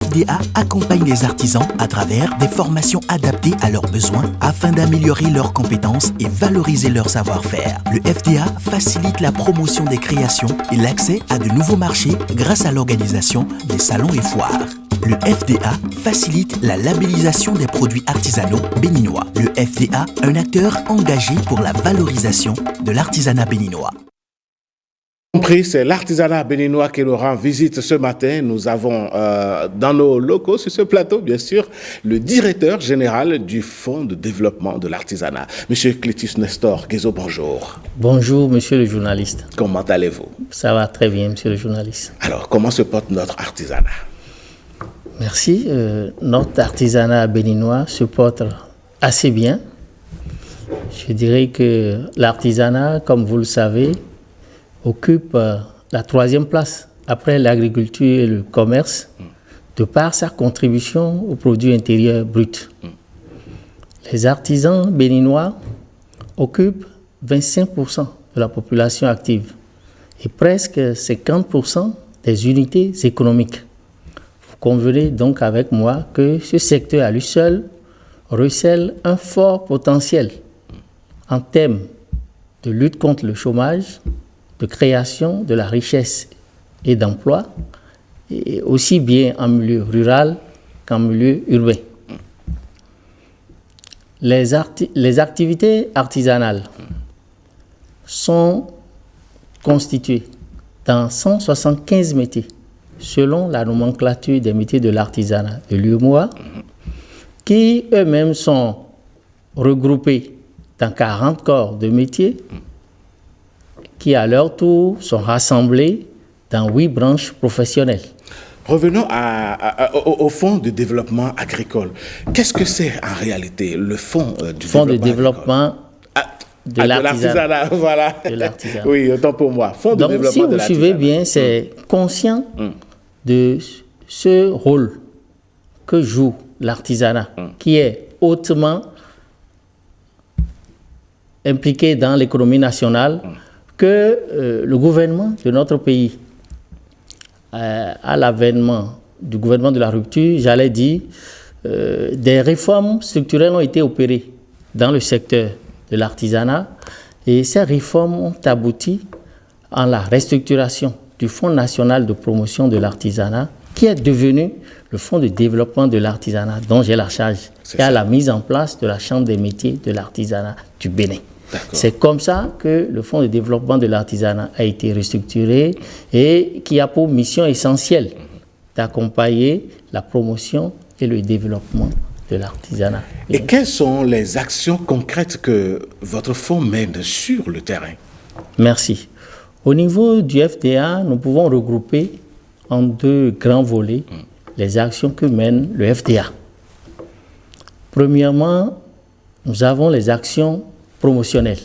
FDA accompagne les artisans à travers des formations adaptées à leurs besoins afin d'améliorer leurs compétences et valoriser leur savoir-faire. Le FDA facilite la promotion des créations et l'accès à de nouveaux marchés grâce à l'organisation des salons et foires. Le FDA facilite la labellisation des produits artisanaux béninois. Le FDA, un acteur engagé pour la valorisation de l'artisanat béninois. C'est l'artisanat béninois qui nous rend visite ce matin. Nous avons dans nos locaux, sur ce plateau, bien sûr, le directeur général du Fonds de développement de l'artisanat. Monsieur Clétus Nestor Guézo, bonjour. Bonjour, monsieur le journaliste. Comment allez-vous? Ça va très bien, monsieur le journaliste. Alors, comment se porte notre artisanat? Merci. Notre artisanat béninois se porte assez bien. Je dirais que l'artisanat, comme vous le savez, occupe la 3e place après l'agriculture et le commerce de par sa contribution au produit intérieur brut. Les artisans béninois occupent 25% de la population active et presque 50% des unités économiques. Vous convenez donc avec moi que ce secteur à lui seul recèle un fort potentiel en termes de lutte contre le chômage, de création de la richesse et d'emploi, et aussi bien en milieu rural qu'en milieu urbain. Les activités artisanales sont constituées dans 175 métiers, selon la nomenclature des métiers de l'artisanat de l'UEMOA, qui eux-mêmes sont regroupés dans 40 corps de métiers, qui à leur tour sont rassemblés dans 8 branches professionnelles. Revenons au Fonds de développement agricole. Qu'est-ce que c'est en réalité le Fonds de développement de l'artisanat? Voilà. De l'artisanat. Oui, autant pour moi. Fonds de développement si de vous l'artisanat. suivez bien, c'est conscient de ce rôle que joue l'artisanat, qui est hautement impliqué dans l'économie nationale, que le gouvernement de notre pays, à l'avènement du gouvernement de la rupture, j'allais dire, des réformes structurelles ont été opérées dans le secteur de l'artisanat et ces réformes ont abouti à la restructuration du Fonds national de promotion de l'artisanat qui est devenu le Fonds de développement de l'artisanat dont j'ai la charge et à la mise en place de la Chambre des métiers de l'artisanat du Bénin. C'est comme ça que le Fonds de développement de l'artisanat a été restructuré et qui a pour mission essentielle d'accompagner la promotion et le développement de l'artisanat. Et quelles sont les actions concrètes que votre fonds mène sur le terrain? Merci. Au niveau du FDA, nous pouvons regrouper en 2 grands volets les actions que mène le FDA. Premièrement, nous avons les actions promotionnel.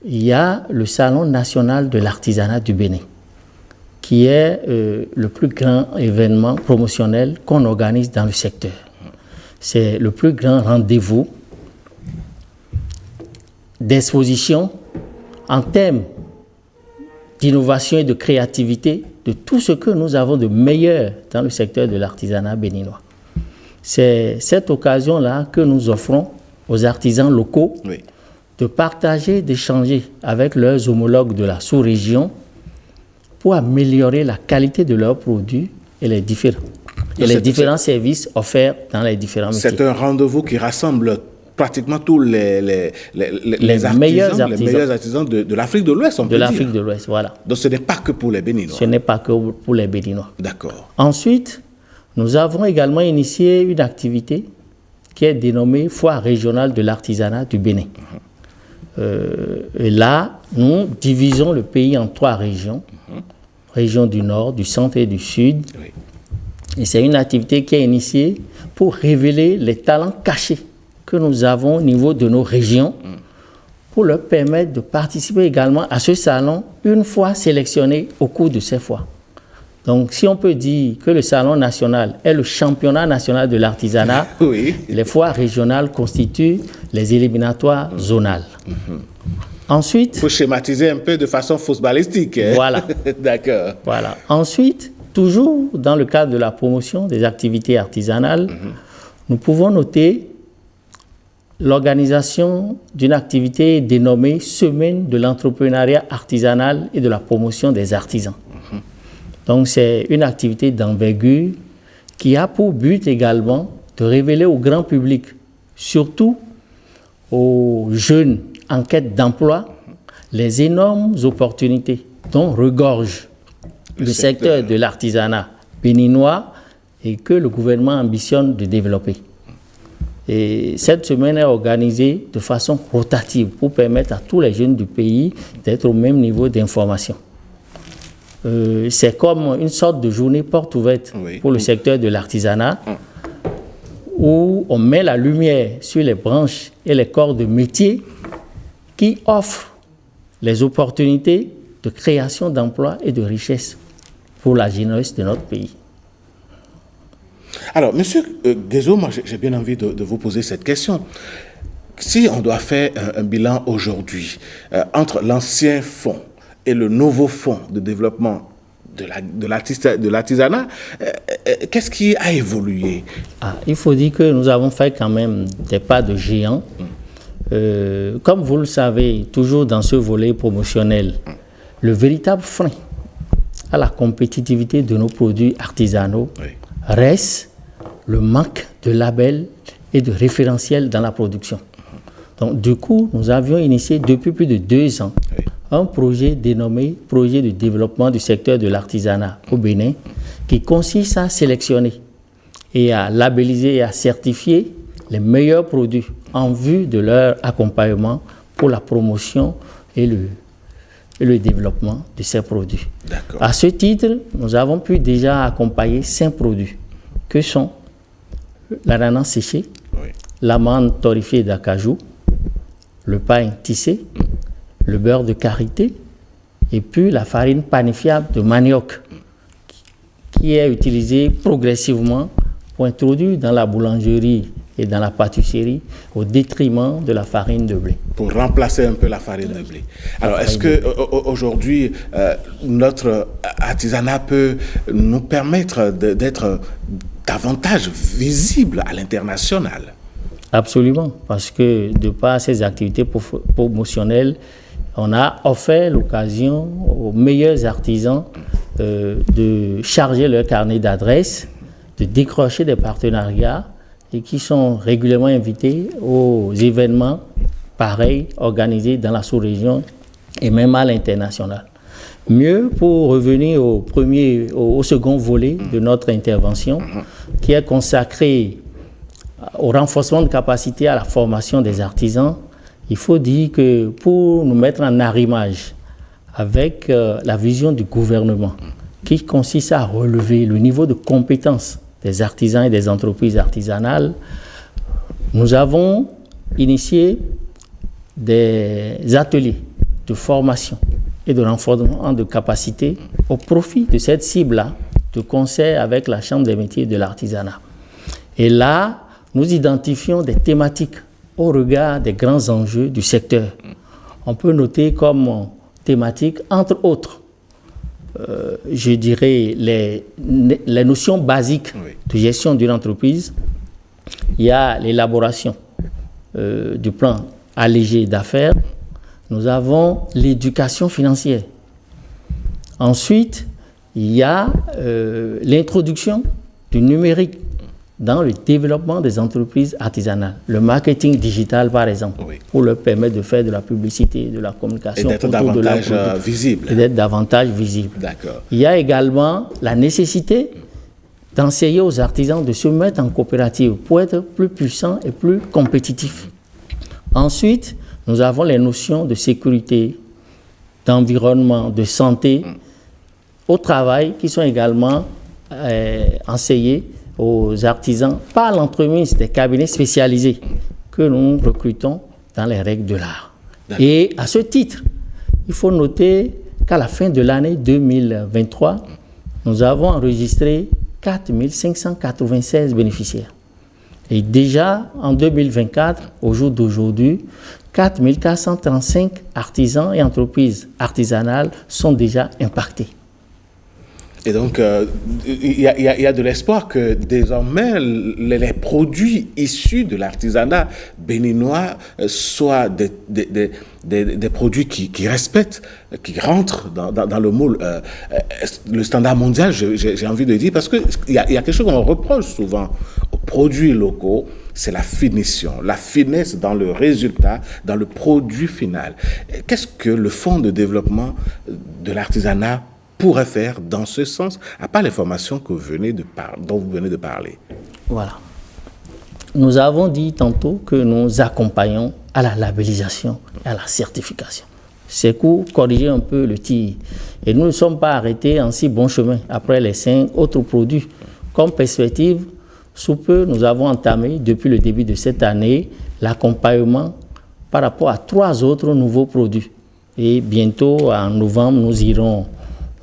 Il y a le Salon national de l'artisanat du Bénin, qui est le plus grand événement promotionnel qu'on organise dans le secteur. C'est le plus grand rendez-vous d'exposition en termes d'innovation et de créativité de tout ce que nous avons de meilleur dans le secteur de l'artisanat béninois. C'est cette occasion-là que nous offrons aux artisans locaux de partager, d'échanger avec leurs homologues de la sous-région pour améliorer la qualité de leurs produits et les différents services offerts dans les différents métiers. C'est un rendez-vous qui rassemble pratiquement tous les meilleurs artisans de l'Afrique de l'Ouest, on peut dire. De l'Afrique de l'Ouest, voilà. Donc ce n'est pas que pour les Béninois. Ce n'est pas que pour les Béninois. D'accord. Ensuite, nous avons également initié une activité qui est dénommée Foire régionale de l'artisanat du Bénin. Et là, nous divisons le pays en 3 régions. Région du Nord, du Centre et du Sud. Et c'est une activité qui est initiée pour révéler les talents cachés que nous avons au niveau de nos régions pour leur permettre de participer également à ce salon une fois sélectionnés au cours de ces fois. Donc, si on peut dire que le salon national est le championnat national de l'artisanat, les foires régionales constituent les éliminatoires zonales. Ensuite... Il faut schématiser un peu de façon footballistique. Voilà. D'accord. Voilà. Ensuite, toujours dans le cadre de la promotion des activités artisanales, nous pouvons noter l'organisation d'une activité dénommée Semaine de l'entrepreneuriat artisanal et de la promotion des artisans. Donc c'est une activité d'envergure qui a pour but également de révéler au grand public, surtout aux jeunes en quête d'emploi, les énormes opportunités dont regorge le secteur de l'artisanat béninois et que le gouvernement ambitionne de développer. Et cette semaine est organisée de façon rotative pour permettre à tous les jeunes du pays d'être au même niveau d'information. C'est comme une sorte de journée porte ouverte pour le secteur de l'artisanat où on met la lumière sur les branches et les corps de métier qui offrent les opportunités de création d'emplois et de richesses pour la jeunesse de notre pays. Alors, Monsieur Guézo, moi j'ai bien envie de vous poser cette question. Si on doit faire un bilan aujourd'hui entre l'ancien fonds et le nouveau fonds de développement de l'artisanat, qu'est-ce qui a évolué? Il faut dire que nous avons fait quand même des pas de géant. Comme vous le savez, toujours dans ce volet promotionnel, le véritable frein à la compétitivité de nos produits artisanaux reste le manque de labels et de référentiels dans la production. Donc, du coup, nous avions initié depuis plus de 2 ans un projet dénommé Projet de développement du secteur de l'artisanat au Bénin, qui consiste à sélectionner et à labelliser et à certifier les meilleurs produits en vue de leur accompagnement pour la promotion et le développement de ces produits. À ce titre, nous avons pu déjà accompagner 5 produits que sont l'ananas séché, l'amande torréfiée d'acajou, le pain tissé, le beurre de karité et puis la farine panifiable de manioc qui est utilisée progressivement pour introduire dans la boulangerie et dans la pâtisserie au détriment de la farine de blé. Pour remplacer un peu la farine de blé. Alors, est-ce qu'aujourd'hui, notre artisanat peut nous permettre d'être davantage visible à l'international? Absolument, parce que de par ces activités promotionnelles, on a offert l'occasion aux meilleurs artisans de charger leur carnet d'adresses, de décrocher des partenariats et qui sont régulièrement invités aux événements pareils organisés dans la sous-région et même à l'international. Mieux, pour revenir au second volet de notre intervention, qui est consacré au renforcement de capacité à la formation des artisans, il faut dire que pour nous mettre en arrimage avec la vision du gouvernement, qui consiste à relever le niveau de compétence des artisans et des entreprises artisanales, nous avons initié des ateliers de formation et de renforcement de capacité au profit de cette cible-là, de concert avec la Chambre des métiers de l'artisanat. Et là, nous identifions des thématiques au regard des grands enjeux du secteur. On peut noter comme thématiques, entre autres, je dirais les notions basiques de gestion d'une entreprise. Il y a l'élaboration du plan allégé d'affaires. Nous avons l'éducation financière. Ensuite, il y a l'introduction du numérique dans le développement des entreprises artisanales. Le marketing digital, par exemple, pour leur permettre de faire de la publicité, de la communication. Et d'être davantage visible. Et d'être davantage visible. Il y a également la nécessité d'enseigner aux artisans de se mettre en coopérative pour être plus puissants et plus compétitifs. Ensuite, nous avons les notions de sécurité, d'environnement, de santé au travail qui sont également enseignées aux artisans par l'entremise des cabinets spécialisés que nous recrutons dans les règles de l'art. Et à ce titre, il faut noter qu'à la fin de l'année 2023, nous avons enregistré 4 596 bénéficiaires. Et déjà, en 2024, au jour d'aujourd'hui, 4 435 artisans et entreprises artisanales sont déjà impactés. Et donc, il y a de l'espoir que désormais, les produits issus de l'artisanat béninois soient des produits qui respectent, qui rentrent dans le moule, le standard mondial, j'ai envie de dire, parce qu'il y a quelque chose qu'on reproche souvent aux produits locaux, c'est la finition, la finesse dans le résultat, dans le produit final. Qu'est-ce que le Fonds de développement de l'artisanat pourrait faire dans ce sens, à part les formations dont vous venez de parler? Voilà. Nous avons dit tantôt que nous accompagnons à la labellisation et à la certification. C'est pour corriger un peu le tir. Et nous ne sommes pas arrêtés en si bon chemin après les 5 autres produits. Comme perspective, sous peu, nous avons entamé depuis le début de cette année l'accompagnement par rapport à 3 autres nouveaux produits. Et bientôt, en novembre, nous irons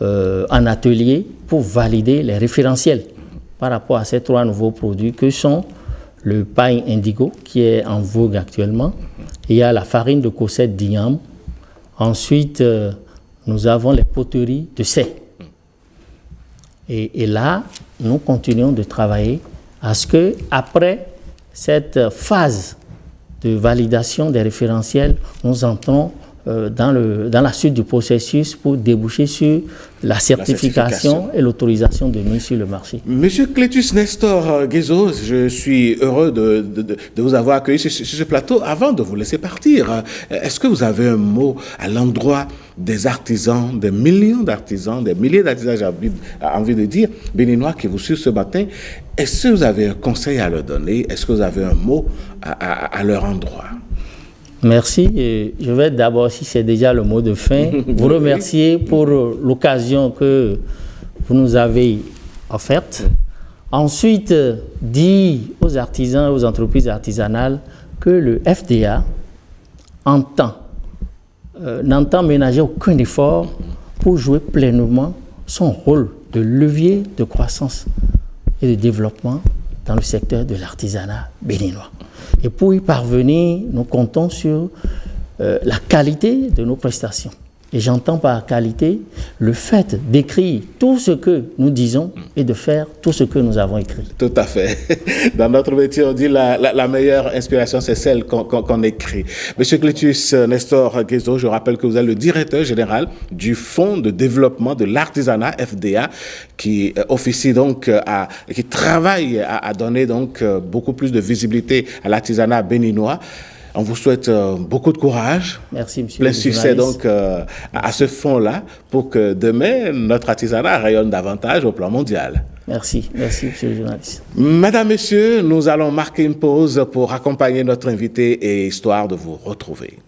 en atelier pour valider les référentiels par rapport à ces 3 nouveaux produits que sont le pain indigo qui est en vogue actuellement. Il y a la farine de cosette d'igname. Ensuite, nous avons les poteries de sel. Et là, nous continuons de travailler à ce que, après cette phase de validation des référentiels, nous entrons dans la suite du processus pour déboucher sur la certification et l'autorisation de mise sur le marché. Monsieur Clétus Nestor Guézo, je suis heureux de vous avoir accueilli sur ce plateau. Avant de vous laisser partir, est-ce que vous avez un mot à l'endroit des artisans, des millions d'artisans, des milliers d'artisans, j'ai envie de dire, béninois qui vous suivent ce matin? Est-ce que vous avez un conseil à leur donner? Est-ce que vous avez un mot à leur endroit? Merci. Et je vais d'abord, si c'est déjà le mot de fin, vous remercier pour l'occasion que vous nous avez offerte. Ensuite, dire aux artisans et aux entreprises artisanales que le FDA n'entend ménager aucun effort pour jouer pleinement son rôle de levier de croissance et de développement dans le secteur de l'artisanat béninois. Et pour y parvenir, nous comptons sur la qualité de nos prestations. Et j'entends par qualité le fait d'écrire tout ce que nous disons et de faire tout ce que nous avons écrit. Tout à fait. Dans notre métier, on dit la meilleure inspiration, c'est celle qu'on écrit. Monsieur Clétus Nestor Guézo, je rappelle que vous êtes le directeur général du Fonds de développement de l'artisanat, FDA, qui officie donc, qui travaille à donner donc beaucoup plus de visibilité à l'artisanat béninois. On vous souhaite beaucoup de courage. Merci, monsieur. Plein succès donc à ce fonds-là pour que demain, notre artisanat rayonne davantage au plan mondial. Merci, monsieur le journaliste. Madame, messieurs, nous allons marquer une pause pour accompagner notre invité et histoire de vous retrouver.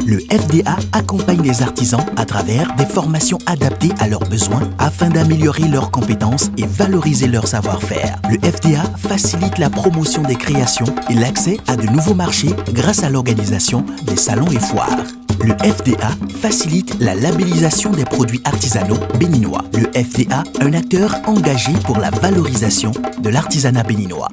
Le FDA accompagne les artisans à travers des formations adaptées à leurs besoins afin d'améliorer leurs compétences et valoriser leur savoir-faire. Le FDA facilite la promotion des créations et l'accès à de nouveaux marchés grâce à l'organisation des salons et foires. Le FDA facilite la labellisation des produits artisanaux béninois. Le FDA, un acteur engagé pour la valorisation de l'artisanat béninois.